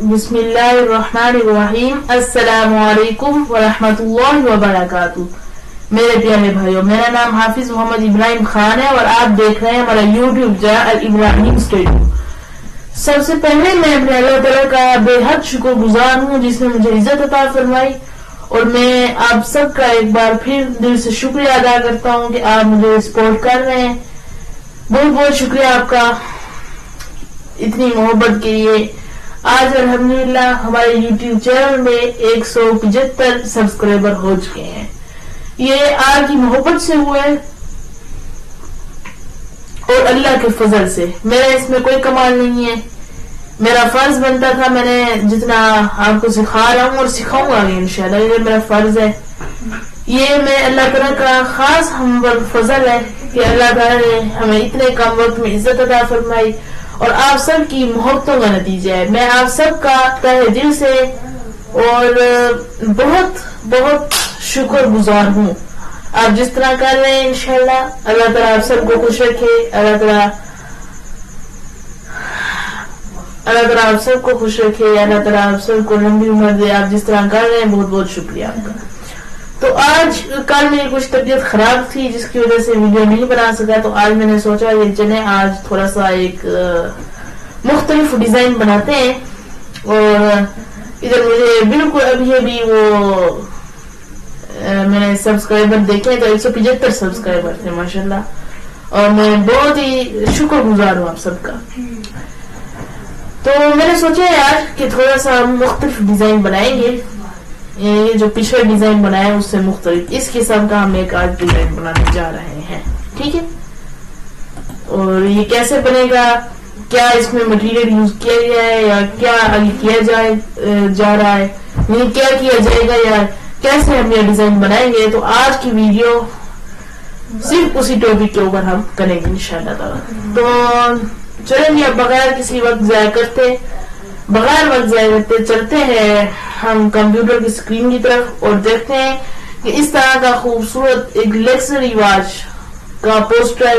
बिस्मिल्लाहिर्रहमानिर्रहीम। अस्सलामुअलैकुम वरहमतुल्लाहि वबरकातुहू। मेरे प्यारे भाइयों, मेरा नाम हाफिज मोहम्मद इब्राहिम खान है और आप देख रहे हैं हमारा यूट्यूब चैनल अल इब्राहिम स्टूडियो। सबसे पहले मैं अपने अल्लाह ताला का बेहद शुक्रगुजार हूँ जिसने मुझे इज्जत अता फरमाई, और मैं आप सबका एक बार फिर दिल से शुक्रिया अदा करता हूँ कि आप मुझे सपोर्ट कर रहे हैं। बहुत बहुत शुक्रिया आपका इतनी मोहब्बत के लिए। आज अल्हम्दुलिल्लाह हमारे YouTube चैनल में 175 सब्सक्राइबर हो चुके हैं। ये आपकी मोहब्बत से हुआ है और अल्लाह के फजल से। मेरा इसमें कोई कमाल नहीं है, मेरा फर्ज बनता था। मैंने जितना आपको सिखा रहा हूँ और सिखाऊंगा आगे इंशाल्लाह, ये मेरा फर्ज है। ये मैं अल्लाह ताला का खास हम फजल है कि अल्लाह ताला ने हमें इतने कम वक्त में इज्जत अता फरमाई और आप सब की मोहब्बतों का नतीजा है। मैं आप सब का तहे दिल से और बहुत बहुत शुक्रगुजार हूँ। आप जिस तरह कर रहे हैं इंशाल्लाह अल्लाह ताला आप सबको खुश रखे। अल्लाह ताला आप सबको खुश रखे। अल्लाह ताला आप सबको लंबी उम्र दे। आप जिस तरह कर रहे हैं बहुत बहुत शुक्रिया आपका। तो आज कल मेरी कुछ तबीयत खराब थी जिसकी वजह से वीडियो नहीं बना सका, तो आज मैंने सोचा ये चले आज थोड़ा सा एक मुख्तलिफ डिजाइन बनाते हैं। और इधर मुझे बिल्कुल अभी वो मैंने सब्सक्राइबर देखे तो 175 सब्सक्राइबर थे माशाल्लाह, और मैं बहुत ही शुक्रगुजार हूँ आप सबका। तो मैंने सोचा यार कि थोड़ा सा मुख्तलिफ डिजाइन बनाएंगे। ये जो पिछले डिजाइन बनाया उससे मुख्तलिफ इस किस्म का हम एक आज डिजाइन बनाने जा रहे हैं, ठीक है। और ये कैसे बनेगा, क्या इसमें मटेरियल यूज किया गया है या क्या आगे किया जा रहा है, यानी क्या किया जाएगा या कैसे हम ये डिजाइन बनाएंगे, तो आज की वीडियो सिर्फ उसी टॉपिक के ऊपर हम करेंगे इंशाल्लाह ताला। तो चलेंगे अब बगैर किसी वक्त ज़ाया करते चलते हैं हम कंप्यूटर की स्क्रीन की तरफ और देखते हैं कि इस तरह का खूबसूरत एक लग्जरी वॉच का पोस्टर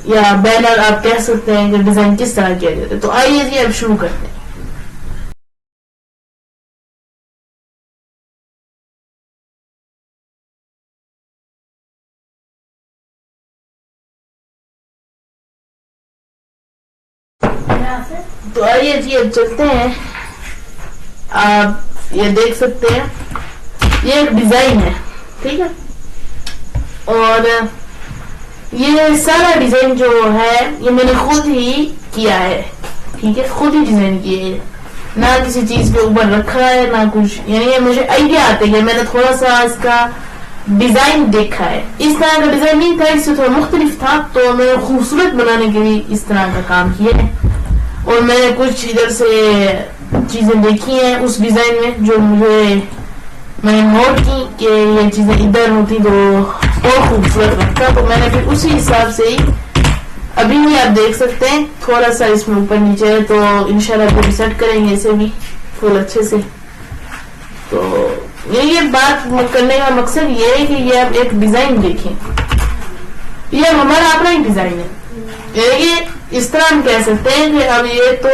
या बैनर आप कह सकते हैं कि डिजाइन किस तरह किया जाता है। तो आइए जी अब शुरू करते हैं। तो आइए जी अब चलते हैं। आप ये देख सकते हैं ये एक डिजाइन है, ठीक है। और ये सारा डिजाइन जो है ये मैंने खुद ही किया है, ठीक है, खुद ही डिजाइन किया है, ना किसी चीज के ऊपर रखा है ना कुछ। यानी ये मुझे आइडिया आते हैं, मैंने थोड़ा सा इसका डिजाइन देखा है। इस तरह का डिजाइन नहीं था, इससे थोड़ा मुख्तलिफ था, तो मैंने खूबसूरत बनाने के लिए इस तरह का काम किया है। और मैंने कुछ इधर से चीजें देखी हैं उस डिजाइन में जो मैंने नोट की कि ये चीजें इधर होती तो और खूबसूरत लगता, तो मैंने फिर उसी हिसाब से ही अभी भी आप देख सकते हैं थोड़ा सा इसमें ऊपर नीचे है, तो इंशाल्लाह पूरी सेट करेंगे इसे भी फुल अच्छे से। तो ये बात करने का मकसद ये है कि ये आप एक डिजाइन देखें, ये हमारा अपना ही डिजाइन है। ये इस तरह हम कह सकते हैं कि अब ये तो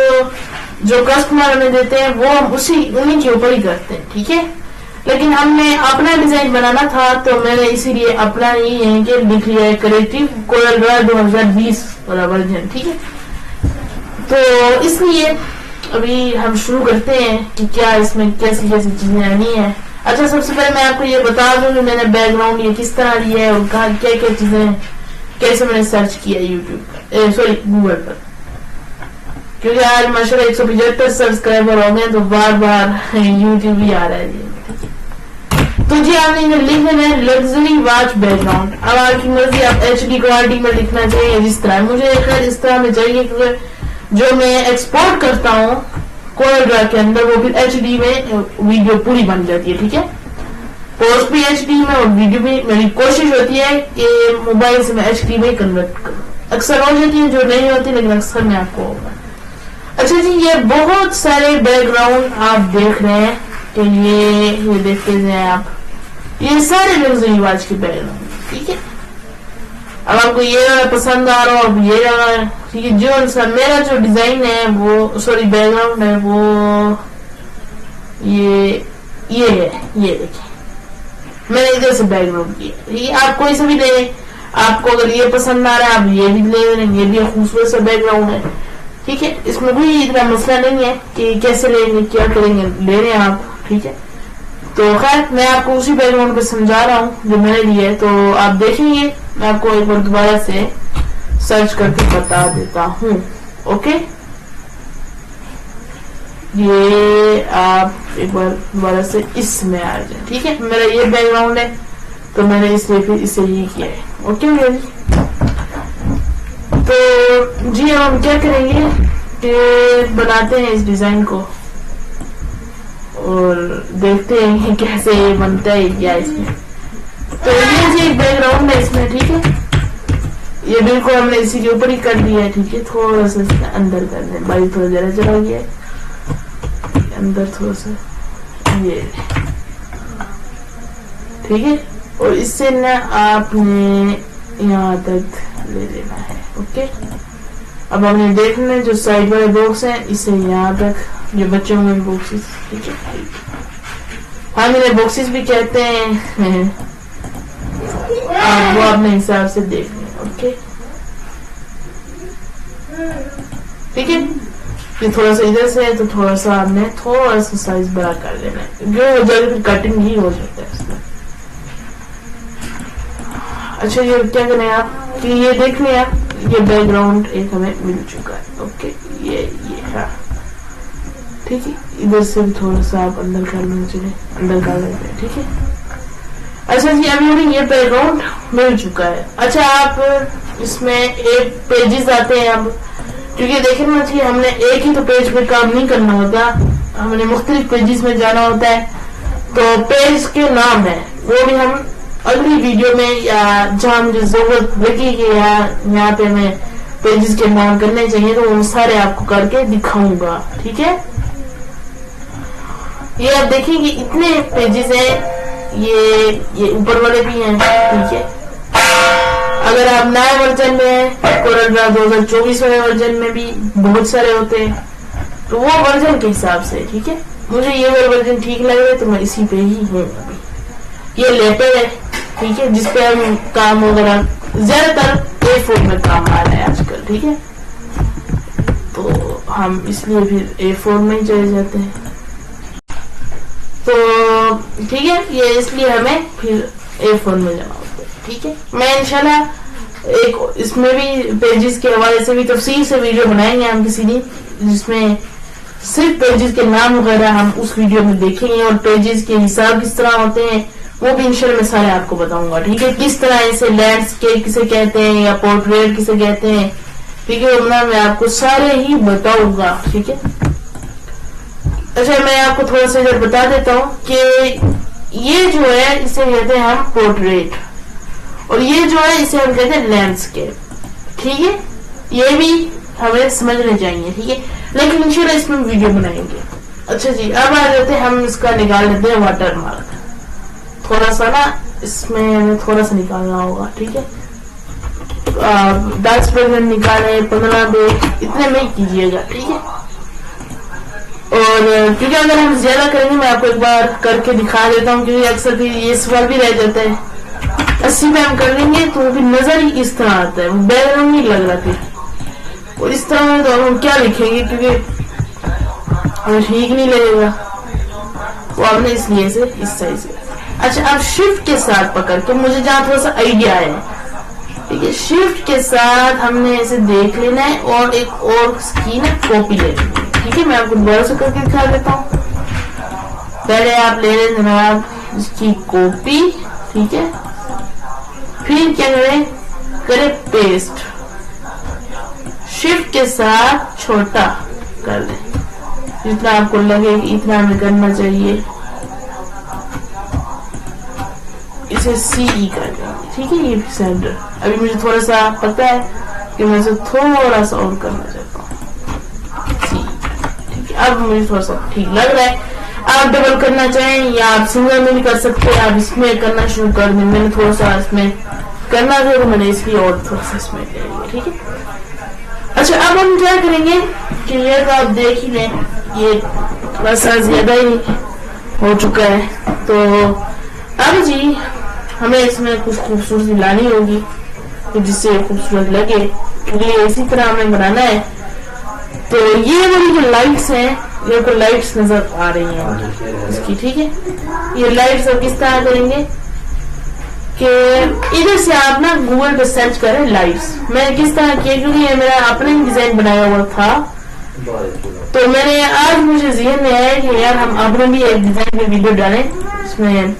जो कस्टमर हमें देते हैं वो हम उन्हीं के ऊपर ही करते हैं, ठीक है। लेकिन हमने अपना डिजाइन बनाना था तो मैंने इसीलिए अपना ही यहीं के लिख लिया है क्रिएटिव कोरल ड्रॉ 2020 वाला वर्जन, ठीक है। तो इसलिए अभी हम शुरू करते हैं कि क्या इसमें कैसी कैसी चीजें आनी है। अच्छा, सबसे पहले मैं आपको ये बता दूं कि मैंने बैकग्राउंड ये किस तरह लिया है और कहा क्या क्या चीजें कैसे मैंने सर्च किया गूगल पर, क्योंकि आज माशाल्लाह 175 सब्सक्राइबर हो गए तो बार बार यूट्यूब ही आ रहा है। तो जी आपने लिख देना है लग्जरी वॉच बैकग्राउंड। अब आपकी मर्जी, आप HD क्वालिटी में लिखना चाहिए जिस तरह मुझे खैर इस तरह में चाहिए, क्योंकि जो मैं एक्सपोर्ट करता हूँ कोरल ड्रॉ के अंदर वो फिर HD में वीडियो पूरी बन जाती है, ठीक है। पोस्ट भी HD में और वीडियो भी मेरी कोशिश होती है कि मोबाइल से मैं HD में कन्वर्ट करूँ। अक्सर हो जाती है जो नहीं होती, लेकिन अक्सर मैं आपको होगा। अच्छा जी, ये बहुत सारे बैकग्राउंड आप देख रहे हैं कि ये देखते जाए आप, ये सारे लग्जरी वॉच के बैकग्राउंड, ठीक है। अब आपको ये वाला पसंद आ रहा हो, अब ये वाला, ठीक है। जो मेरा जो डिजाइन है वो, सॉरी बैकग्राउंड है वो ये है, ये देखिए मैंने इधर से बैकग्राउंड किया, ठीक है। आप कोई सा भी ले, आपको अगर ये पसंद आ रहा है आप ये भी ले लेंगे, ये भी खूबसूरत सा बैकग्राउंड है, ठीक है। इसमें कोई इतना मसला नहीं है कि कैसे लेंगे क्या करेंगे, ले रहे हैं आप, ठीक है। तो खैर मैं आपको उसी बैकग्राउंड पे समझा रहा हूँ जो मैंने लिया है, तो आप देखेंगे। मैं आपको एक बार दोबारा से सर्च करके बता देता हूँ, ओके। ये आप एक बार दोबारा से इसमें आ जाए, ठीक है। मेरा ये बैकग्राउंड है तो मैंने इसलिए फिर इसे ये किया है, ओके जी। तो जी हम क्या करेंगे कि बनाते हैं इस डिजाइन को और देखते हैं कैसे बनता है क्या इसमें। तो ये जी एक बैकग्राउंड है इसमें, ठीक है। ये बिल्कुल हमने इसी के ऊपर ही कर दिया है, ठीक है। थोड़ा सा अंदर कर दें, बाई थोड़ा जरा चला गया है अंदर थोड़ा सा, ये ठीक है। और इससे ना आपने यहाँ तक ले लेना है, ओके। अब हमने देखना है जो साइड वाले बॉक्स है इसे यहाँ तक, जो बच्चों में बॉक्सेस, ठीक है। हाँ मेरे बॉक्सेस भी कहते हैं आप वो अपने हिसाब से देख लें, ओके, ठीक है। ये थोड़ा सा इधर से है तो थोड़ा सा आपने थोड़ा सा साइज बड़ा कर लेना है, जो हो जाएगा फिर कटिंग ही हो जाता है इसमें। अच्छा ये क्या करें आप कि ये देख लें आप, ये बैकग्राउंड एक हमें मिल चुका है, ओके। ये हाँ ठीक है। इधर से भी थोड़ा सा आप अंदर कर लेना, चले अंदर कर लेते हैं, ठीक है। अच्छा जी अभी मुझे ये बैकग्राउंड मिल चुका है। अच्छा आप इसमें एक पेजेस आते हैं, अब क्योंकि देखना चाहिए हमने एक ही तो पेज पे काम नहीं करना होता, हमने मुख्तलिफ पेजेस में जाना होता है। तो पेज के नाम है वो भी हम अगली वीडियो में या जहाँ मुझे जरूरत लगेगी या यहाँ पे हमें पेजेस के नाम करने चाहिए तो वो सारे आपको करके दिखाऊंगा, ठीक है। ये आप देखेंगे इतने पेजेस हैं, ये ऊपर वाले भी हैं, ठीक है। अगर आप नए वर्जन में हैं, कोरल ड्रा 2024 वाले वर्जन में भी बहुत सारे होते हैं, तो वो वर्जन के हिसाब से, ठीक है। मुझे ये वाला वर्जन ठीक लग रहा है तो मैं इसी पे ही हूँ अभी। ये लेटर है, ठीक है, जिसपे हम काम वगैरह ज्यादातर A4 में काम आ रहा है आजकल, ठीक है। तो हम इसलिए फिर A4 में ही चले जाते हैं, तो ठीक है। ये इसलिए हमें फिर A4 में जाना होता है, ठीक है। मैं इंशाल्लाह एक इसमें भी पेजेस के हवाले से भी तफसील से वीडियो बनाएंगे हम किसी दिन, जिसमें सिर्फ पेजेस के नाम वगैरह हम उस वीडियो में देखेंगे और पेजेस के हिसाब किस तरह होते हैं वो भी इंशाल्लाह मैं सारे आपको बताऊंगा, ठीक है। किस तरह इसे लैंडस्केप किसे कहते हैं या पोर्ट्रेट किसे कहते हैं, ठीक है, मैं आपको सारे ही बताऊंगा, ठीक है। अच्छा मैं आपको थोड़ा सा इधर बता देता हूँ कि ये जो है इसे कहते हैं हम पोर्ट्रेट और ये जो है इसे हम कहते हैं लैंडस्केप, ठीक है। ये भी हमें समझने चाहिए, ठीक है, लेकिन इंशाल्लाह इसमें वीडियो बनाएंगे। अच्छा जी अब आ जाते हैं, हम इसका निकाल लेते हैं वाटर मार्क। थोड़ा सा ना इसमें हमें थोड़ा सा निकालना होगा, ठीक है। 10% निकाले, 15 पे इतने में ही कीजिएगा, ठीक है। और क्योंकि अगर हम ज्यादा करेंगे मैं आपको एक बार करके दिखा देता हूँ, क्योंकि अक्सर फिर ये सवाल भी रह जाता है 80 में हम कर लेंगे तो फिर नजर ही इस तरह आता है, बैकग्राउंड नहीं लग रहा फिर, और इस तरह तो हम क्या लिखेंगे क्योंकि हमें ठीक नहीं लगेगा, वो हमने इसलिए से इस साइज से। अच्छा अब शिफ्ट के साथ पकड़ के मुझे जहाँ थोड़ा सा आइडिया है, ठीक है, शिफ्ट के साथ हमने इसे देख लेना है और एक और की ना कॉपी ले लेनी है, ठीक है। मैं आपको दोबारा से करके दिखा देता हूँ। पहले आप ले लें जनाब इसकी कॉपी, ठीक है, फिर क्या करें पेस्ट, शिफ्ट के साथ छोटा कर लें जितना आपको लगे इतना हमें करना चाहिए, इसे CE कर देंगे, ठीक है। ये सेंटर अभी मुझे थोड़ा सा पता है कि मैं इसे थोड़ा सा और करना चाहता हूँ, ठीक है। अब मुझे थोड़ा सा ठीक लग रहा है। आप डबल करना चाहें या आप सिंगल में भी कर सकते हैं, आप इसमें करना शुरू कर दें। मैंने थोड़ा सा इसमें करना था तो मैंने इसलिए और थोड़ा सा इसमें ले लिया। ठीक है, अच्छा अब हम क्या करेंगे कि ये तो आप देख ही लें, ये थोड़ा सा ज्यादा ही हो चुका है, तो अब जी हमें इसमें कुछ खूबसूरती लानी होगी तो जिससे खूबसूरत लगे, क्योंकि इसी तरह हमें बनाना है। तो ये वाली जो लाइट्स हैं, ये को लाइट्स नजर आ रही हैं इसकी। ठीक है, ये लाइट्स अब किस तरह करेंगे कि इधर से आप ना गूगल पे सर्च करें लाइट्स। मैंने किस तरह किया, क्योंकि ये मेरा अपना ही डिजाइन बनाया हुआ था, तो मैंने आज मुझे ज़हन में आया कि यार हम अपने भी एक डिजाइन पे वीडियो डालें, इसमें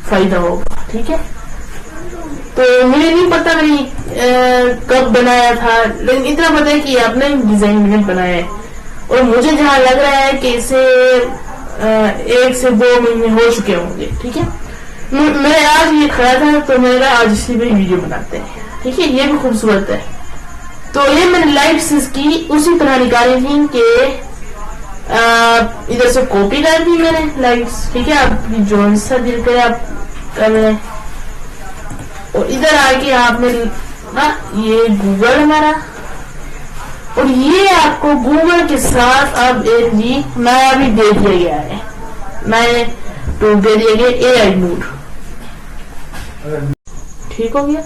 फायदा होगा। ठीक है, तो मुझे नहीं पता मैंने कब बनाया था, लेकिन इतना पता है कि आपने डिजाइन मैंने बनाया है, और मुझे जहाँ लग रहा है कि इसे 1 से 2 महीने हो चुके होंगे। ठीक है, मैं आज ये खड़ा था तो मेरा आज इसी में वीडियो बनाते हैं। ठीक है, ये भी खूबसूरत है। तो ये मैंने लाइट्स इसकी उसी तरह निकाली थी कि इधर से कॉपी कर दी मैंने लाइट्स। ठीक है, आप जो हिस्सा दिल करे आप कर रहे हैं, और इधर आके आपने ना ये गूगल हमारा, और ये आपको गूगल के साथ अब एक जी नया भी दे दिया गया है, नए टूल दे दिया गया AI मोड। ठीक हो गया,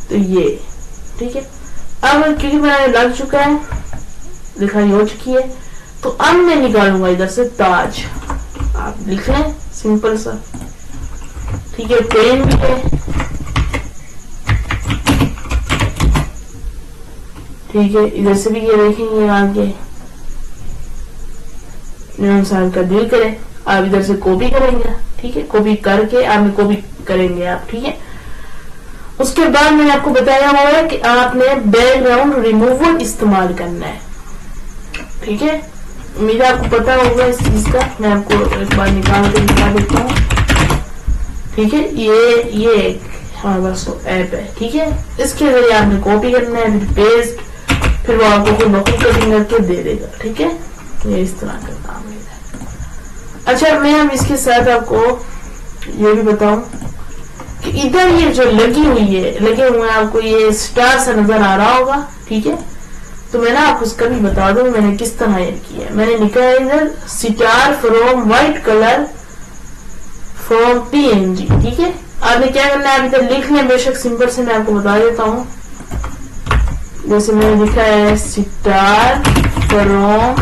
तो ये ठीक है। अब क्योंकि मेरा लग चुका है, लिखाई हो चुकी है, तो अब मैं निकालूंगा इधर से ताज। आप लिख लें सिंपल सा। ठीक है, पेन भी है। ठीक है, इधर से भी ये देखेंगे आगे इंसान का दिल करे, आप इधर से कॉपी करेंगे। ठीक है, कॉपी करके आपने कॉपी करेंगे आप। ठीक है, उसके बाद मैंने आपको बताया हुआ है कि आपने बैकग्राउंड रिमूवल इस्तेमाल करना है। ठीक है, उम्मीद है आपको पता होगा इस चीज का, मैं आपको एक बार निकाल के दिखा देता हूँ। ठीक है, ये हमारे पास ऐप है। ठीक है, इसके जरिए आपने कॉपी करना है, फिर पेस्ट, फिर वो आपको खुद बखुद कटिंग करके दे देगा। ठीक है, ये इस तरह का काम है। अच्छा, मैं अब इसके साथ आपको ये भी बताऊं कि इधर ये जो लगे हुए हैं आपको ये स्टार सा नजर आ रहा होगा। ठीक है, तो मैं ना आपको उसका भी बता दूं मैंने किस तरह ये किया। मैंने लिखा है इधर star from white colour from PNG। ठीक है, आपने क्या करना है, आप इधर लिख लें, बेशक सिंपल से मैं आपको बता देता हूँ। जैसे मैंने लिखा है star from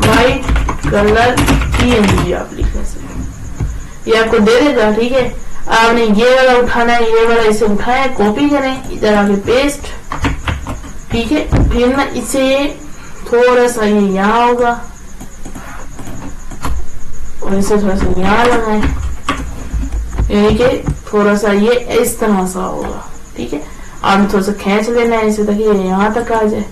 white colour PNG, आप लिखने से ये आपको दे देगा। ठीक है, आपने ये वाला उठाना है, ये वाला इसे उठाया, कॉपी करें, इधर आके पेस्ट। ठीक है, फिर ना इसे थोड़ा सा ये यहाँ होगा और इसे थोड़ा सा यहाँ लगाएं, यानी कि थोड़ा सा ये इस तरह सा होगा। ठीक है, आपने थोड़ा सा खींच लेना है इसे ताकि ये यहाँ तक आ जाए।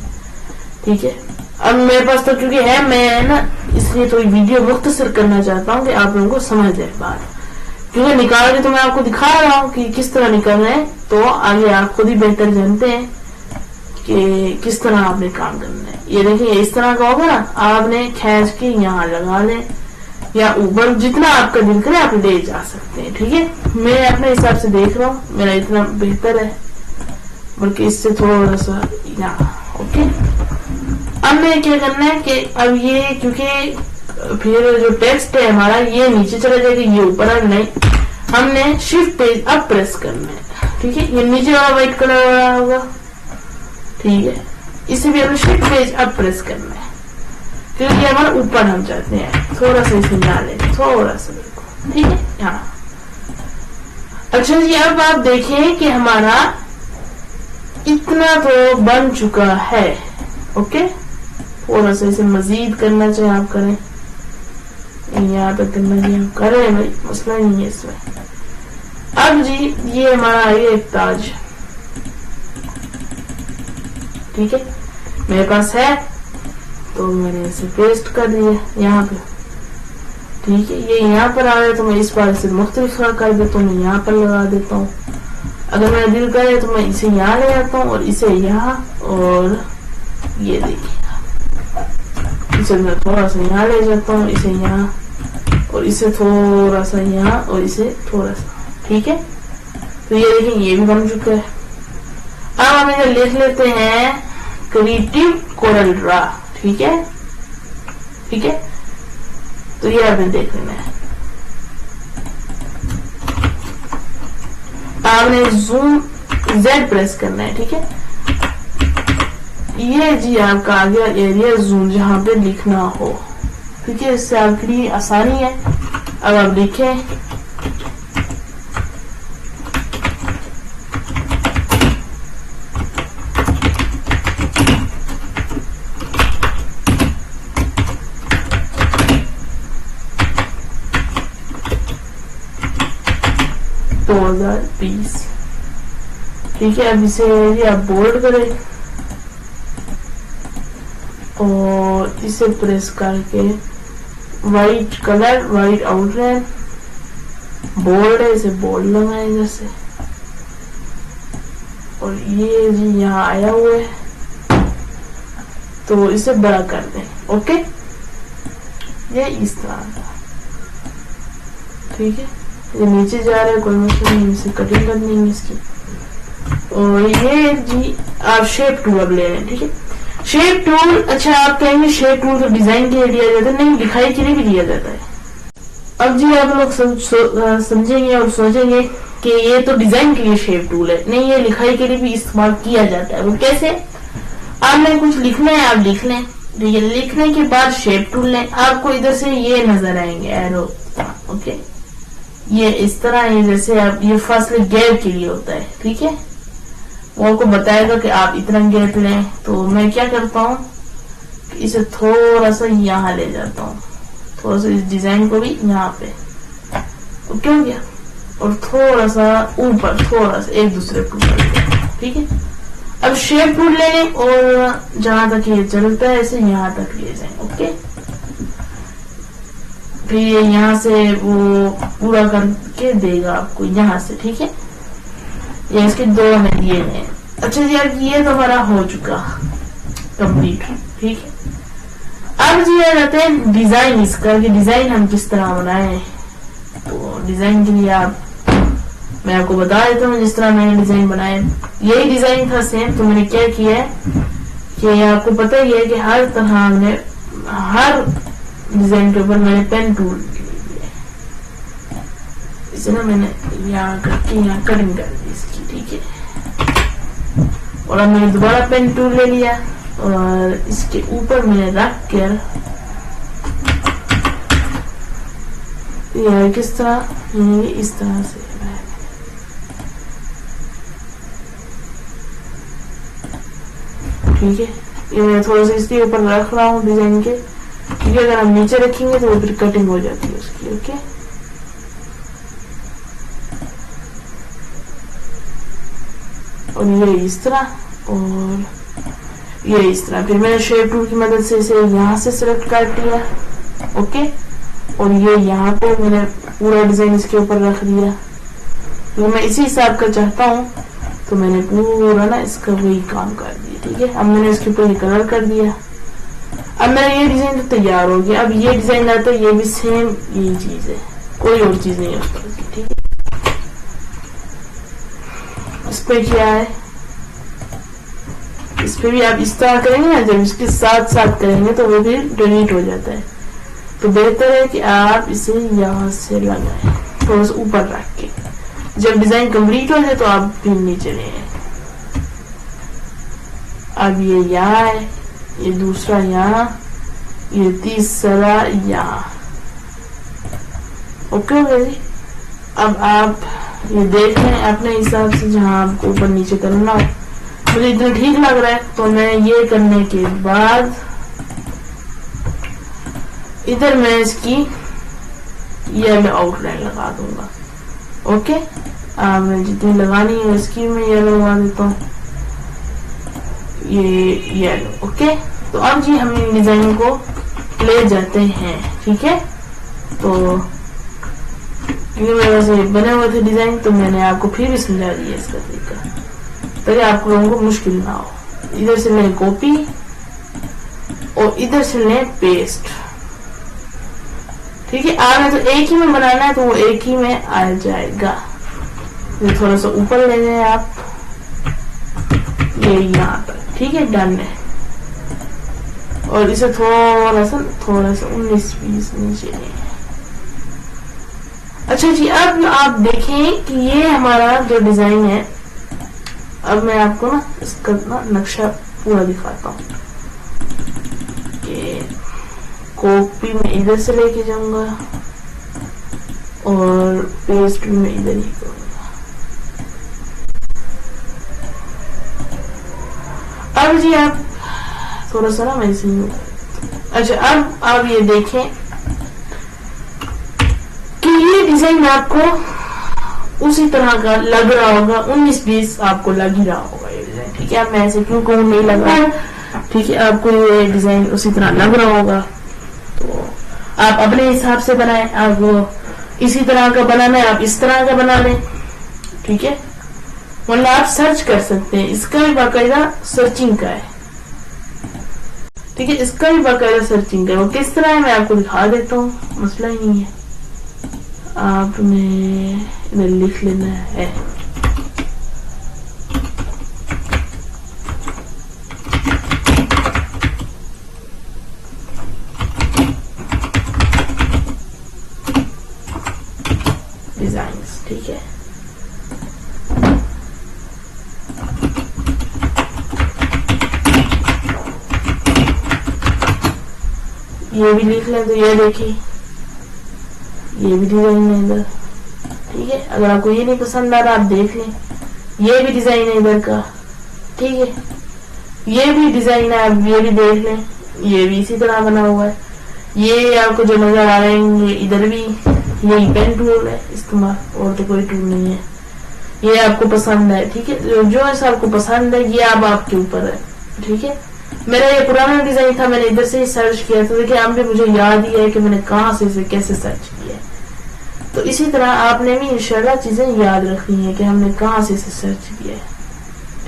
ठीक है, अब मेरे पास तो क्योंकि है, मैं ना इसलिए थोड़ी वीडियो मुख्तसर करना चाहता हूँ कि आप लोगों को समझ जाए बात, क्योंकि निकाल के तो मैं आपको दिखा रहा हूँ कि किस तरह निकलना है, तो आगे आप खुद ही बेहतर जानते हैं कि किस तरह आपने काम करना है। ये देखिए इस तरह का होगा ना, आपने खींच के यहाँ लगा लें या ऊपर जितना आपका दिल करे आप ले जा सकते हैं। ठीक है, मैं अपने हिसाब से देख रहा हूँ, मेरा इतना बेहतर है, बल्कि इससे थोड़ा सा यहाँ। ओके, अब मैं क्या करना है कि अब ये क्योंकि फिर जो टेक्स्ट है हमारा ये नीचे चला जाएगा, ये ऊपर आ नहीं, हमने शिफ्ट पेज अब प्रेस करना है। ठीक है, ये नीचे वाला व्हाइट कलर वाला होगा। ठीक है, इसे भी हमें शिफ्ट पेज अब प्रेस करना है, क्योंकि हमारा ऊपर हम चाहते हैं, थोड़ा सा इसे डालें, थोड़ा सा। ठीक है, हाँ। अच्छा जी, अब आप देखें कि हमारा इतना तो बन चुका है। ओके, थोड़ा सा इसे मजीद करना चाहे आप करें, यहाँ तक करना चाहिए आप करें भाई, मसला नहीं है इसमें। अब जी ये हमारा है एक ताज। ठीक है, मेरे पास है तो मैंने इसे पेस्ट कर दिया यहाँ पे। ठीक है, ये यहाँ पर आ रहा है तो मैं इस बार से मुख्तलिफ कर देता हूँ, मैं यहाँ पर लगा देता हूँ। अगर मेरा दिल करे तो मैं इसे यहाँ ले आता हूँ और इसे यहाँ, और ये देखिए इसे मैं थोड़ा सा यहाँ ले जाता हूँ, इसे यहाँ, और इसे थोड़ा सा यहाँ, और इसे थोड़ा सा। ठीक है। तो ये देखिए ये भी बन चुका है। अब हम इधर लिख लेते हैं क्रिएटिव कोरल ड्रा। ठीक है, ठीक है। तो ये आपने देख लेना है। आपने जूम Z प्रेस करना है। ठीक है, ये जी आपका आ गया एरिया जूम जहां पे लिखना हो। ठीक है, इससे आपके लिए आसानी है। अब आप लिखें दो 2020। ठीक है, अब इसे आप बोल्ड करें और इसे प्रेस करके white colour, white outline, bold है, इसे बोल्ड लगाएं इधर से। और ये जी यहाँ आया हुआ है तो इसे बड़ा कर दें। ओके, ये इस तरह का। ठीक है, ये नीचे जा रहा है, कोई मसला नहीं, इसे कटिंग कर देंगे इसकी। और ये जी आप शेप टूल अब ले लें। ठीक है, शेप टूल, अच्छा आप कहेंगे शेप टूल तो डिजाइन के लिए दिया जाता है, नहीं, लिखाई के लिए भी दिया जाता है। अब जी आप लोग समझेंगे और सोचेंगे कि ये तो डिजाइन के लिए शेप टूल है, नहीं, ये लिखाई के लिए भी इस्तेमाल किया जाता है। वो कैसे? आपने कुछ लिखना है, आप लिख लें, ठीक है, लिखने के बाद शेप टूल लें, आपको इधर से ये नजर आएंगे एरो। ओके, ये इस तरह है, जैसे आप ये फासले गैप के लिए होता है। ठीक है, वो आपको बताएगा कि आप इतना गैप लें। तो मैं क्या करता हूँ कि इसे थोड़ा सा यहाँ ले जाता हूँ, थोड़ा सा इस डिजाइन को भी यहाँ पे। ओके हो गया, और थोड़ा सा ऊपर, थोड़ा सा एक दूसरे को कर दिया। ठीक है, अब शेप टूल ले लें और जहां तक ये चलता है इसे यहाँ तक ले जाएं। ओके, फिर ये यहाँ से वो पूरा करके देगा आपको यहाँ से। ठीक है, ये इसके दो हमें दिए हैं। अच्छा जी, अब ये तो हमारा हो चुका कंप्लीट। ठीक है, अब जी आ जाते हैं डिजाइन इसका, कि डिजाइन हम किस तरह बनाए। तो डिजाइन के लिए मैं आपको बता देता हूँ जिस तरह मैंने डिजाइन बनाए। यही डिजाइन था सेम। तो मैंने क्या किया है कि आपको पता ही है कि हर तरह हमने हर डिजाइन के ऊपर मैंने पेन टूल लिया, इसे ना मैंने यहाँ करके यहाँ कटिंग कर दी इसकी। ठीक है, और अब मैंने दोबारा पेन टूल ले लिया और इसके ऊपर मैंने रख कर यह किस तरह, ये इस तरह से ठीक है, ये मैं थोड़ा सा इसके ऊपर रख रहा हूँ डिजाइन के, क्योंकि अगर हम नीचे रखेंगे तो वो फिर कटिंग हो जाती है उसकी। ओके, और ये इस तरह और ये इस तरह। फिर मैंने शेप टूल की मदद से इसे यहाँ से सिलेक्ट कर दिया। ओके, और ये यहाँ पे मैंने पूरा डिजाइन इसके ऊपर रख दिया। तो मैं इसी हिसाब का चाहता हूँ तो मैंने पूरा ना इसका वही काम कर दिया। ठीक है, अब मैंने इसके ऊपर कलर कर दिया। अब मेरा ये डिजाइन तो तैयार हो गया। अब ये डिजाइन आता है, ये भी सेम यही चीज है, कोई और चीज नहीं है उस तरह की। ठीक है, इस पे क्या है, इस पे भी आप इस तरह करेंगे ना, जब इसके साथ साथ करेंगे तो वो भी डिलीट हो जाता है। तो बेहतर है कि आप इसे यहाँ से लगाएं, थोड़ा सा ऊपर रख के। जब डिजाइन कंप्लीट हो जाए तो आप फिर नीचे ले आए। अब ये यहाँ है, ये दूसरा यहाँ, ये तीसरा यहाँ। ओके हो गया जी। अब आप ये देख लें अपने हिसाब से, जहाँ आपको ऊपर नीचे करना हो। मुझे इतना ठीक लग रहा है तो मैं ये करने के बाद इधर मैं इसकी ये मैं आउटलाइन लगा दूंगा। ओके, मैं जितनी लगानी है इसकी मैं ये लगा देता हूँ, ये येलो। ओके, तो अब जी हम इन डिजाइन को ले जाते हैं। ठीक है, तो क्योंकि मेरे से बने हुए थे डिजाइन तो मैंने आपको फिर भी समझा दिया इसका तरीका, ताकि आप लोगों को मुश्किल ना हो। इधर से लें कॉपी और इधर से लें पेस्ट। ठीक है, आपने तो एक ही में बनाना है तो वो एक ही में आ जाएगा। ये थोड़ा सा ऊपर ले जाए आप, ये यहाँ पर, ठीक है, डन है। और इसे थोड़ा सा 19-20 नीचे। अच्छा जी, अब आप देखें कि ये हमारा जो डिजाइन है, अब मैं आपको ना इसका ना नक्शा पूरा दिखाता हूँ। कि कॉपी में इधर से लेके जाऊंगा और पेस्ट भी मैं इधर ही करूंगा। अब जी आप थोड़ा सा ना वैसे ही। अच्छा, अब आप ये देखें कि ये डिजाइन आपको उसी तरह का लग रहा होगा, 19-20 आपको लग ही रहा होगा ये डिजाइन, ठीक है। अब मैं ऐसे क्यों कहूँ नहीं लग रहा है, ठीक है, आपको ये डिजाइन उसी तरह लग रहा होगा। तो आप अपने हिसाब से बनाएं, आप इसी तरह का बनाना है आप इस तरह का बना लें, ठीक है। मतलब आप सर्च कर सकते हैं, इसका भी बाकायदा सर्चिंग का है, ठीक है, इसका भी बाकायदा सर्चिंग है। वो किस तरह है मैं आपको दिखा देता हूँ, मसला ही नहीं है। आपने इधर लिख लेना है डिजाइन्स, ठीक है। ये भी लिख लें तो ये देखिए, ये भी डिजाइन है इधर, ठीक है। अगर आपको ये नहीं पसंद आ रहा आप देख लें, ये भी डिजाइन है इधर का, ठीक है। ये भी डिजाइन है, आप ये भी देख लें, ये भी इसी तरह बना हुआ है। ये आपको जो नजर आ रहे हैं ये इधर भी यही पेन टूल है इस्तेमाल, और तो कोई टूल नहीं है। ये आपको पसंद है, ठीक है, जो ऐसा आपको पसंद है ये अब आपके ऊपर है, ठीक है। मेरा ये पुराना डिजाइन था, मैंने इधर से ही सर्च किया था, देखिए आपने मुझे याद ही है कि मैंने कहाँ से इसे कैसे सर्च किया। तो इसी तरह आपने भी इंशाल्लाह चीजें याद रखनी है कि हमने कहाँ से इसे सर्च किया है,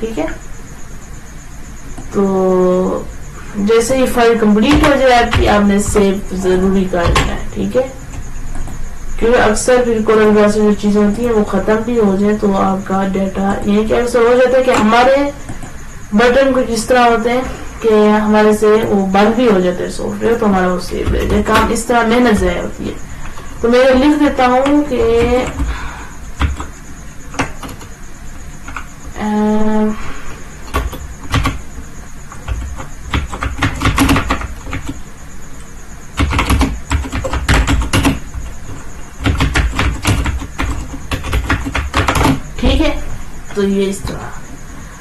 ठीक है। तो जैसे ही फाइल कंप्लीट हो जाए आपकी, आपने सेव जरूरी कर लेना है, ठीक है। क्योंकि अक्सर फिर कोरल ड्रॉ से जो चीजें होती है वो खत्म भी हो जाए तो आपका डाटा ये क्या अक्सर हो जाता है कि हमारे बटन कुछ इस तरह होते हैं कि हमारे से वो बंद भी हो जाते हैं सॉफ्टवेयर, तो हमारा वो सेव रह जाए, काम इस तरह मेहनत ज़ाया होती है। तो मैं लिख देता हूँ कि ठीक है। तो ये इस तरह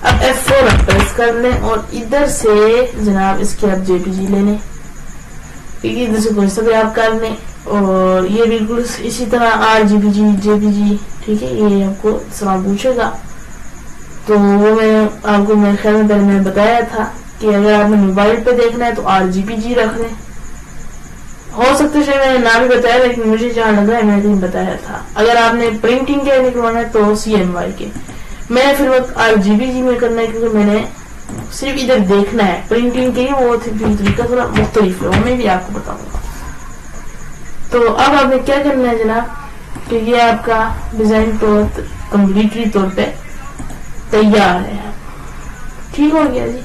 अब F4 प्रेस कर लें और इधर से जनाब इसके आप जेपीजी ले लें, ठीक है। इधर से कोई सा भी आप कर लें और ये बिल्कुल इसी तरह RGBG जेपीजी, ठीक है। ये आपको सवाल पूछेगा तो वो मैं आपको मेरे ख्याल में पहले मैंने बताया था कि अगर आपने मोबाइल पे देखना है तो RGBG रख लें। हो सकता है मैंने ना भी बताया, लेकिन मुझे जहाँ लगा है मैंने कहीं बताया था। अगर आपने प्रिंटिंग के निकलवाना है तो CMY के, मैं फिर वक्त RGBG में करना है क्योंकि मैंने सिर्फ इधर देखना है। प्रिंटिंग के वो तरीका थोड़ा मुख्तलिफ है, वो मैं भी आपको बताऊंगा। तो अब आपने क्या करना है जनाब कि ये आपका डिजाइन तो कम्प्लीटली तौर पे तैयार है, ठीक हो गया जी।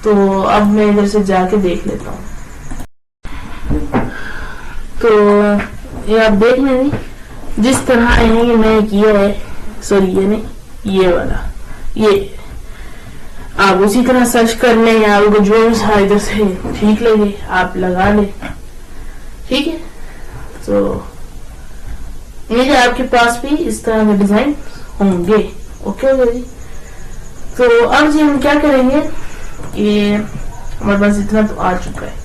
तो अब मैं इधर से जाके देख लेता हूँ। तो ये आप देख लें जिस तरह ये मैं किया है, सॉरी ये नहीं ये वाला, ये आप उसी तरह सर्च कर लें, आपको जो भी इधर से ठीक लगे आप लगा लें, ठीक है। तो ये आपके पास भी इस तरह के डिजाइन होंगे, ओके हो गया जी। तो अब जी हम क्या करेंगे, ये हमारे पास इतना तो आ चुका है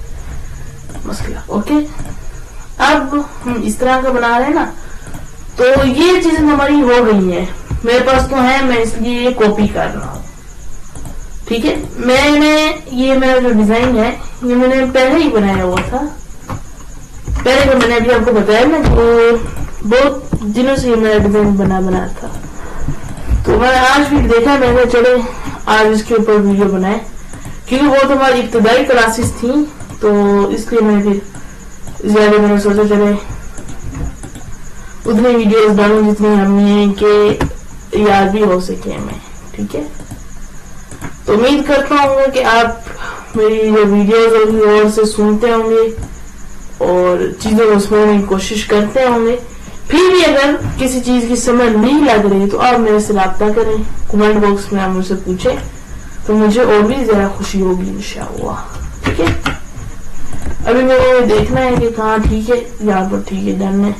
मसला, ओके। अब हम इस तरह का बना रहे हैं ना, तो ये चीजें हमारी हो गई है, मेरे पास तो है, मैं इसलिए ये कॉपी कर रहा हूँ, ठीक है। मैंने ये मेरा जो डिजाइन है ये मैंने पहले ही बनाया हुआ था, पहले तो मैंने अभी आपको बताया ना कि बहुत दिनों से ये मेरा डिजाइन बना था। तो मैंने आज भी देखा, मैंने चले आज इसके ऊपर वीडियो बनाए क्योंकि वो तो हमारी इब्तदाई क्लासेस थी, तो इसलिए मैंने फिर ज्यादा मैंने सोचा चले उतनी वीडियोस डालूं जितनी हमने के याद भी हो सके हमें। ठीक है, तो उम्मीद करता हूँ कि आप मेरी जो वीडियोस होगी और से सुनते होंगे और चीजों को समझने की कोशिश करते होंगे। फिर भी अगर किसी चीज की समझ नहीं लग रही तो आप मेरे से राब्ता करें, कमेंट बॉक्स में आप मुझसे पूछें, तो मुझे और भी ज्यादा खुशी होगी इंशाअल्लाह। ठीक है, अभी मेरे देखना है कि कहाँ ठीक है, यहाँ पर ठीक है, डन है,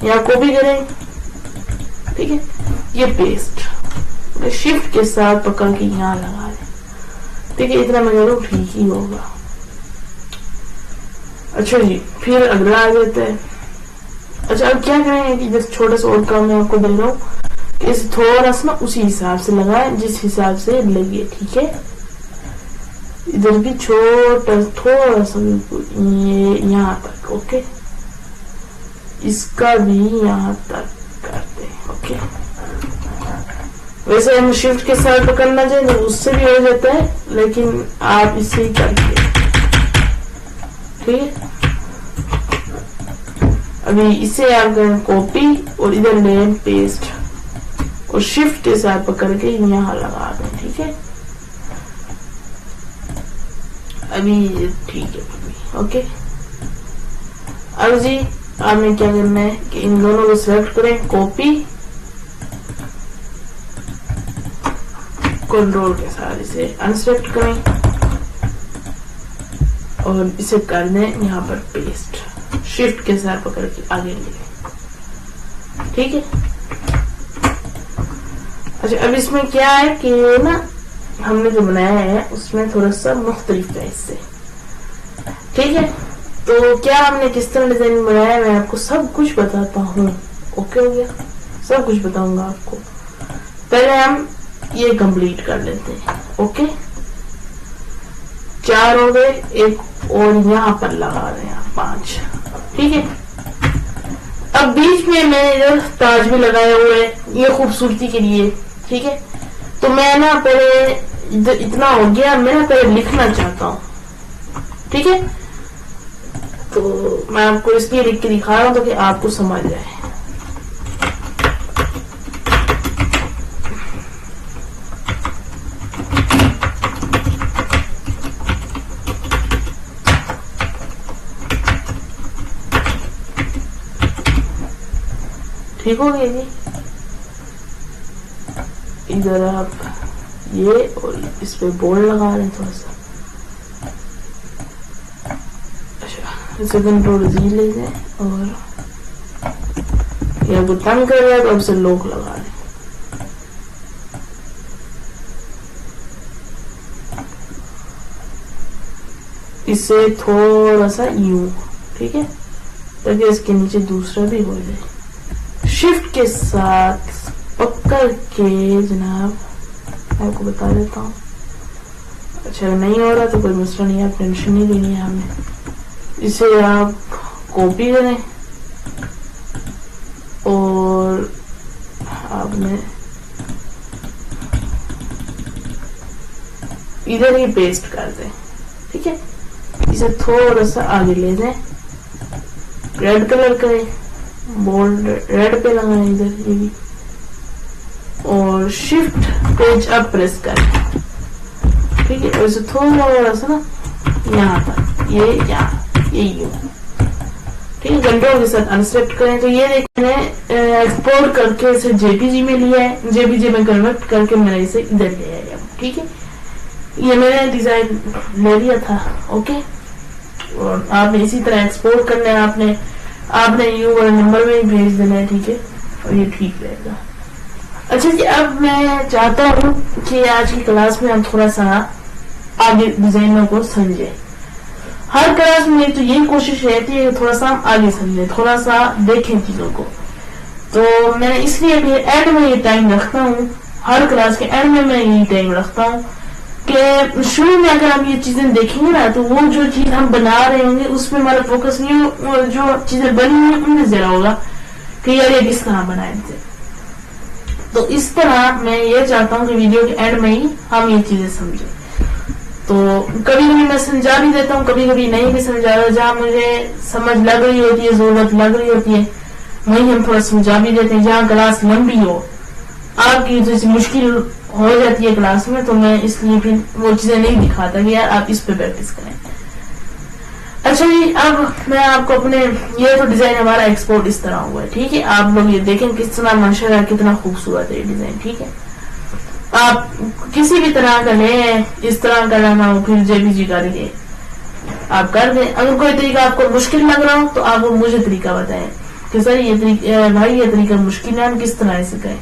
यहाँ कॉपी करें। ठीक है, ये पेस्ट शिफ्ट के साथ पकड़ के यहाँ लगा दें। ठीक है, इतना मैं करूँ ठीक ही होगा। अच्छा जी, फिर अगला आ जाता है। अच्छा, अब क्या करेंगे कि जैसे छोटा सा और काम मैं आपको दे रहा हूँ, इसे थोड़ा सा ना उसी हिसाब से लगाए जिस हिसाब से लगे। ठीक है, इधर भी छोटा थोड़ा सा ये यहाँ तक। ओके, इसका भी यहाँ तक करते हैं। ओके, वैसे हम शिफ्ट के साथ पकड़ना चाहिए तो उससे भी हो जाता है, लेकिन आप इसे ही करते। ठीक है, अभी इसे आप करें कॉपी और इधर लें पेस्ट और शिफ्ट के साथ पकड़ के यहाँ लगा दें। ठीक है, अभी ठीक है। ओके, अब जी आपने क्या करना है कि इन दोनों को सिलेक्ट करें, कॉपी, कंट्रोल के साथ इसे अनसिलेक्ट करें और इसे कर दें यहाँ पर पेस्ट, शिफ्ट के साथ पकड़ के आगे ले। ठीक है, अच्छा अब इसमें क्या है कि ना हमने जो बनाया है उसमें थोड़ा सा मुख्तलिफ है इससे। ठीक है, तो क्या हमने किस तरह डिजाइन बनाया है मैं आपको सब कुछ बताता हूँ। ओके हो गया, सब कुछ बताऊंगा आपको। पहले हम ये कंप्लीट कर लेते हैं। ओके, 4 हो गए, एक और यहाँ पर लगा रहे हैं 5। ठीक है, अब बीच में मैंने इधर ताज भी लगाया हुआ है ये खूबसूरती के लिए। ठीक है, तो मैं ना पहले इतना हो गया, मैं ना पहले लिखना चाहता हूँ। ठीक है, तो मैं आपको इसलिए लिख के दिखा रहा हूँ ताकि आपको समझ जाए। ठीक हो गया जी, इधर आप ये और इस पे बोर्ड लगा रहे हैं थोड़ा सा। अच्छा, इसे कंट्रोल जी ले जाए और ये आपको तंग कर रहा है तो अब से लॉक लगा रहे हैं। इसे थोड़ा सा यूं। ठीक है, ताकि इसके नीचे दूसरा भी हो जाए। शिफ्ट के साथ पकड़ के जनाब आपको बता देता हूँ। अच्छा, नहीं हो रहा तो कोई मसला नहीं है, आप टेंशन नहीं लेनी है हमें। इसे आप कॉपी करें और आपने इधर ही पेस्ट कर दें। ठीक है, इसे थोड़ा सा आगे ले जाएं, रेड कलर करें, बोल्ड रेड पे लगाएं इधर ये भी, और शिफ्ट पेज अप प्रेस करें। ठीक है, और इसे थोड़ा सा ना यहाँ पर ये यूं। ठीक है, कंट्रोल के साथ अनसेलेक्ट करें। तो ये देखने एक्सपोर्ट करके इसे जेपीजी में लिया है, जेपीजी में कन्वर्ट करके मैंने इसे इधर ले आया। ठीक है, ये मैंने डिजाइन ले लिया था। ओके, और आपने इसी तरह एक्सपोर्ट करना है, आपने यू वाले नंबर में ही भेज देना है। ठीक है, और ये ठीक रहेगा। अच्छा जी, अब मैं चाहता हूँ कि आज की क्लास में हम थोड़ा सा आगे डिजाइनों को समझे। हर क्लास में तो यही कोशिश रहती है कि थोड़ा सा हम आगे समझे, थोड़ा सा देखें चीजों को। तो मैंने इसलिए भी एंड में ये टाइम रखता हूँ, हर क्लास के एंड में मैं यही टाइम रखता हूँ कि शुरू में अगर हम ये चीजें देखेंगे ना तो वो जो चीज हम बना रहे होंगे उसमें हमारा फोकस नहीं हो, जो चीजें बनी हुई उनमें जरा होगा कि यार ये किस तरह बनाए थे। तो इस तरह मैं ये चाहता हूँ कि वीडियो के एंड में ही हम ये चीजें समझें। तो कभी कभी मैं समझा भी देता हूँ, कभी कभी नहीं भी समझा रहा, जहाँ मुझे समझ लग रही होती है, जरूरत लग रही होती है वही हम थोड़ा समझा भी देते हैं। जहाँ क्लास लंबी हो, आपकी तो मुश्किल हो जाती है क्लास में, तो मैं इसलिए फिर वो चीजें नहीं दिखाता कि यार आप इस पे प्रैक्टिस करें। अच्छा जी, अब मैं आपको अपने, ये तो डिजाइन हमारा एक्सपोर्ट इस तरह हुआ है, ठीक है। आप लोग ये देखें किस तरह माशाल्लाह कितना खूबसूरत है ये डिजाइन, ठीक है। आप किसी भी तरह का लें, इस तरह का लेना हो फिर जेपीजी करके आप कर दें। अगर कोई तरीका आपको मुश्किल लग रहा हो तो आप वो मुझे तरीका बताएं कि सर ये तरीका, भाई ये तरीका मुश्किल है, हम किस तरह से करें,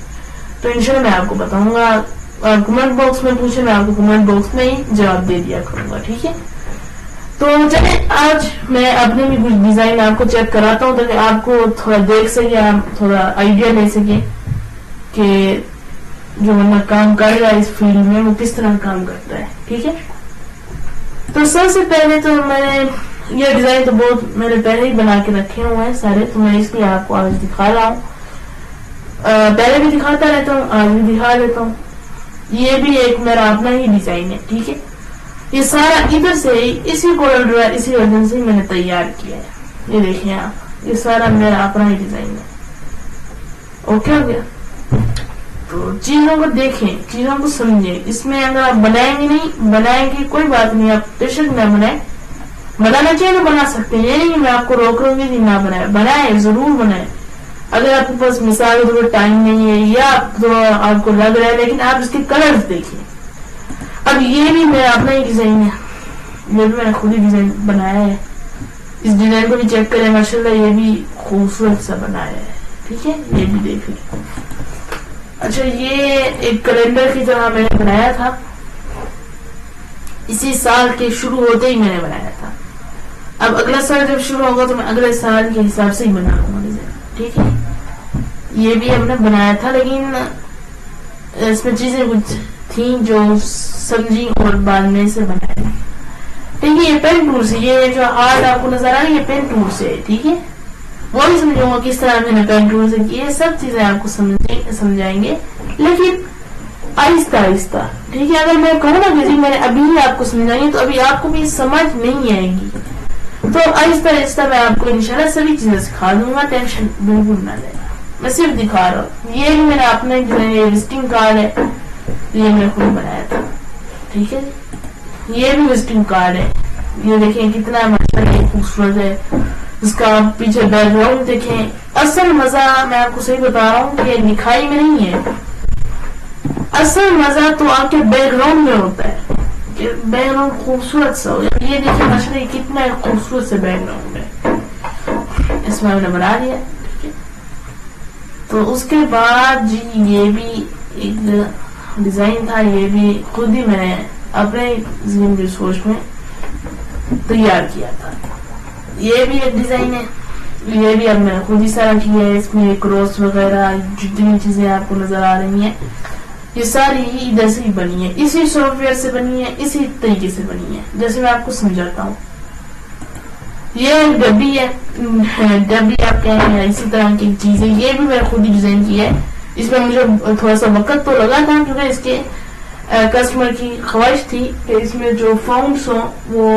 तो इंशाल्लाह मैं आपको बताऊंगा। कमेंट बॉक्स में पूछे, मैं आपको कमेंट बॉक्स में ही जवाब दे दिया करूंगा, ठीक है। तो चले आज मैं अपने भी कुछ डिजाइन आपको चेक कराता हूँ, ताकि आपको थोड़ा देख सके, आप थोड़ा आइडिया ले सके कि जो बंदा काम कर रहा है इस फील्ड में वो किस तरह काम करता है, ठीक है। तो सबसे पहले तो मैंने ये डिजाइन तो बहुत मैंने पहले ही बना के रखे हुए हैं सारे, तो मैं इसलिए आपको आज दिखा रहा हूँ। पहले भी दिखाता रहता हूँ, आज भी दिखा देता हूँ। ये भी एक मेरा अपना ही डिजाइन है, ठीक है। ये सारा इधर से इसी कोरल ड्रॉ इसी वर्जन से मैंने तैयार किया है। ये देखिए आप, ये सारा मेरा अपना ही डिजाइन है। ओके हो गया। तो चीजों को देखें, चीजों को समझें। इसमें अगर आप बनाएंगे नहीं, बनाएंगे कोई बात नहीं, आप बेशक न बनाए, बनाना चाहिए तो बना सकते हैं, ये नहीं मैं आपको रोक रही थी ना बनाए, बनाए जरूर बनाए। अगर आपके पास मिसाल थोड़ा टाइम नहीं है या तो आपको लग रहा है, लेकिन आप इसके कलर्स देखिए। अब ये भी मेरा अपना ही डिजाइन है, ये भी मैंने खुद ही डिजाइन बनाया है। इस डिजाइन को भी चेक करें, माशाल्लाह ये भी खूबसूरत सा बनाया है, ठीक है। ये भी देखिए। अच्छा, ये एक कैलेंडर की तरह मैंने बनाया था, इसी साल के शुरू होते ही मैंने बनाया था। अब अगला साल जब शुरू होगा तो मैं अगले साल के हिसाब से ही बनाऊंगा डिजाइन, ठीक है। ये भी हमने बनाया था, लेकिन इसमें चीजें कुछ थी जो समझी और बाद में से बनाया, ठीक है। ये पेन टूल से, ये जो आर्ट आपको नजर आ रही है ये पेन टूल से है, ठीक है। वो भी समझूंगा किस तरह मैंने पेन टूल से किए, सब चीजें आपको समझाएंगे, लेकिन आहिस्ता आहिस्ता, ठीक है। अगर मैं कहूँ ना कि जी मैंने अभी ही आपको समझाएंगे तो अभी आपको भी समझ नहीं आएगी, तो आहिस्ता आहिस्ता मैं आपको इंशाल्लाह सभी चीजें सिखा दूंगा, टेंशन बिल्कुल ना लेना। मैं सिर्फ दिखा रहा हूँ। ये भी मैंने अपने विजिटिंग कार्ड है, ये मैंने खुद बनाया था, ठीक है। ये भी विजिटिंग कार्ड है, ये देखें कितना माशाल्लाह खूबसूरत है। इसका पीछे बैकग्राउंड देखें। असल मजा मैं आपको सही बता रहा हूँ कि लिखाई में नहीं है, असल मजा तो आपके बैकग्राउंड में होता है कि बैकग्राउंड खूबसूरत सा हो। ये देखिए माशाल्लाह कितना खूबसूरत से बैकग्राउंड है, इसमें मैंने बना दिया, ठीक है। तो उसके बाद जी ये भी एक डिजाइन था, ये भी खुद ही मैंने अपने ज़हन की सोच में तैयार किया था। ये भी एक डिजाइन है, ये भी अब मैंने खुद ही सारा किया है। इसमें क्रॉस वगैरह जितनी चीजें आपको नजर आ रही हैं ये सारी ही इधर से ही बनी है, इसी सॉफ्टवेयर से बनी है, इसी तरीके से बनी है, जैसे मैं आपको समझाता हूँ। ये डब्बी है, डब्बी आप कहेंगे, इसी तरह की चीज है। ये भी मैंने खुद ही डिजाइन किया है। इसमें मुझे थोड़ा सा वक्त तो लगा था, क्योंकि इसके कस्टमर की ख्वाहिश थी कि इसमें जो फाउंड्स हो वो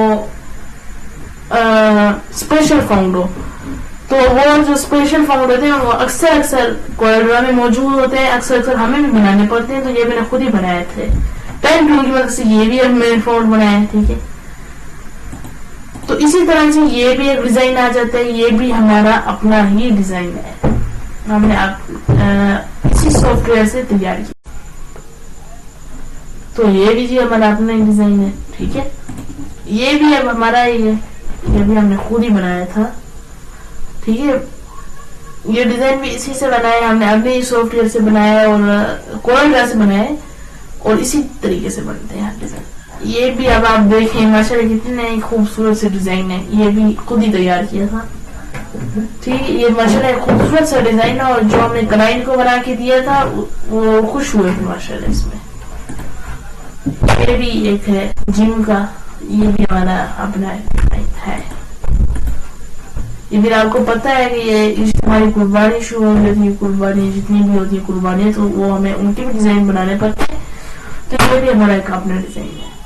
स्पेशल फाउंड हो। तो वो जो स्पेशल फाउंड होते हैं वो अक्सर कोरल में मौजूद होते हैं, अक्सर हमें भी बनाने पड़ते हैं। तो ये मैंने खुद ही बनाए थे पेन टूल की मदद से। ये भी मैंने फाउंड बनाया है, ठीक है। तो इसी तरह से ये भी एक डिजाइन आ जाता है, ये भी हमारा अपना ही डिजाइन है, हमने इसी सॉफ्टवेयर से तैयार किया। तो ये भी जी हमारा अपना ही डिजाइन है, ठीक है। ये भी अब हमारा ही है, ये भी हमने खुद ही बनाया था, ठीक है। ये डिजाइन भी इसी से बनाया, हमने अपने ही सॉफ्टवेयर से बनाया और कोरल ड्रॉ से बनाया, और इसी तरीके से बनते हैं डिजाइन। ये भी अब आप देखें माशाल्लाह कितने खूबसूरत से डिजाइन है, ये भी खुद ही तैयार किया था, ठीक है। ये माशाल्लाह खूबसूरत सा डिजाइन है, और जो हमने क्लाइंट को बना के दिया था वो खुश हुए थे माशाल्लाह इसमें। ये भी एक है जिम का, ये भी हमारा अपना है। ये भी आपको पता है कि ये हमारी कुर्बानी शुरू हो जाती है, कुर्बानी जितनी भी होती है कुर्बानी, तो वो हमें उनके भी डिजाइन बनाने पड़ते हैं। तो ये भी हमारा एक अपना डिजाइन है।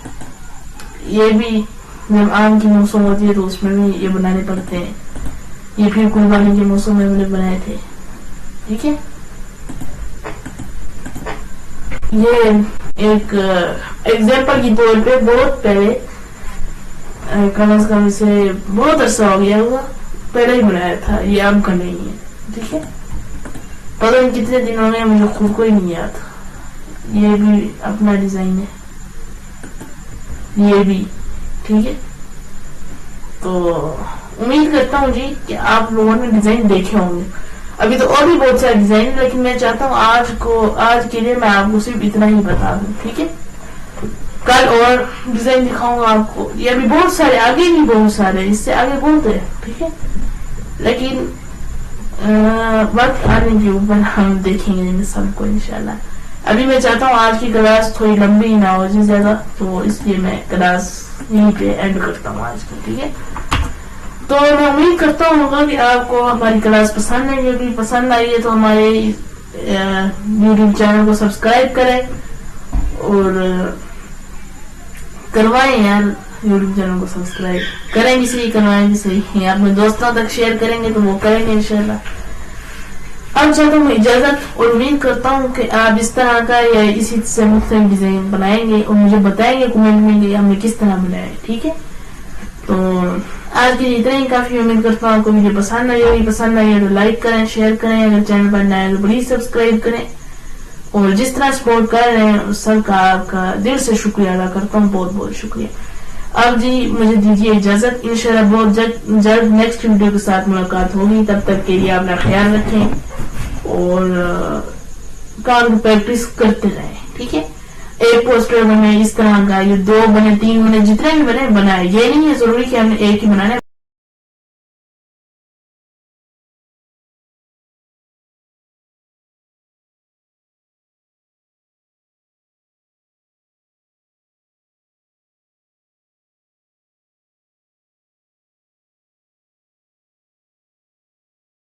ये भी जब आम की मौसम होती है तो उसमें भी ये बनाने पड़ते हैं। ये फिर कुर्बानी के मौसम में हमने बनाए थे। ठीक है। ये एक एग्जाम्पल के तौर पे बहुत पहले, कम से कम से बहुत अर्सा हो गया होगा, पहले ही बनाया था, ये अब का नहीं है, ठीक है। पता नहीं कितने दिन हो गए, मुझे खुद को ही नहीं याद। ये भी अपना डिजाइन है, ये भी, ठीक है। तो उम्मीद करता हूँ जी कि आप लोगों ने डिजाइन देखे होंगे। अभी तो और भी बहुत सारे डिजाइन है, लेकिन मैं चाहता हूँ आज के लिए मैं आपको सिर्फ इतना ही बता दूं, ठीक है। कल और डिजाइन दिखाऊंगा आपको। ये अभी बहुत सारे, आगे भी बहुत सारे, इससे आगे बहुत है, ठीक है। लेकिन वक्त आने के ऊपर हम देखेंगे इन सबको इंशाल्लाह। अभी मैं चाहता हूँ आज की क्लास थोड़ी लंबी ना हो जी ज्यादा, तो इसलिए मैं क्लास यहीं पे एंड करता हूँ आज की, ठीक है। तो मैं उम्मीद करता हूँ कि आपको हमारी क्लास पसंद आई होगी। पसंद आई है तो हमारे यूट्यूब चैनल को सब्सक्राइब करें और करवाएं यार, यूट्यूब चैनल को सब्सक्राइब करेंगे सही, करवाएंगे सही, अपने दोस्तों तक शेयर करेंगे तो वो करेंगे इंशाल्लाह। अब चाहता हूँ इजाजत, और उम्मीद करता हूँ कि आप इस तरह का या इसी से मुख्तलिफ डिजाइन बनाएंगे और मुझे बताएंगे कमेंट में कि हमने किस तरह बनाया, ठीक है। तो आज के लिए इतना ही काफी। उम्मीद करता हूँ आपको वीडियो पसंद आई होगी। पसंद आई है तो लाइक करें, शेयर करें, अगर चैनल पर नए हैं तो प्लीज सब्सक्राइब करें, और जिस तरह सपोर्ट कर रहे हैं उस सबका आपका दिल से शुक्रिया अदा करता हूँ, बहुत बहुत शुक्रिया। अब जी मुझे दीजिए इजाजत, इंशाल्लाह बहुत जल्द नेक्स्ट वीडियो के साथ मुलाकात होगी। तब तक के लिए अपना ख्याल रखें और काम को प्रैक्टिस करते रहें, ठीक है। एक पोस्टर बने इस तरह का, ये 2 बने, 3 बने, जितने भी बने बनाए। ये नहीं है जरूरी कि हमने एक ही बनाना है।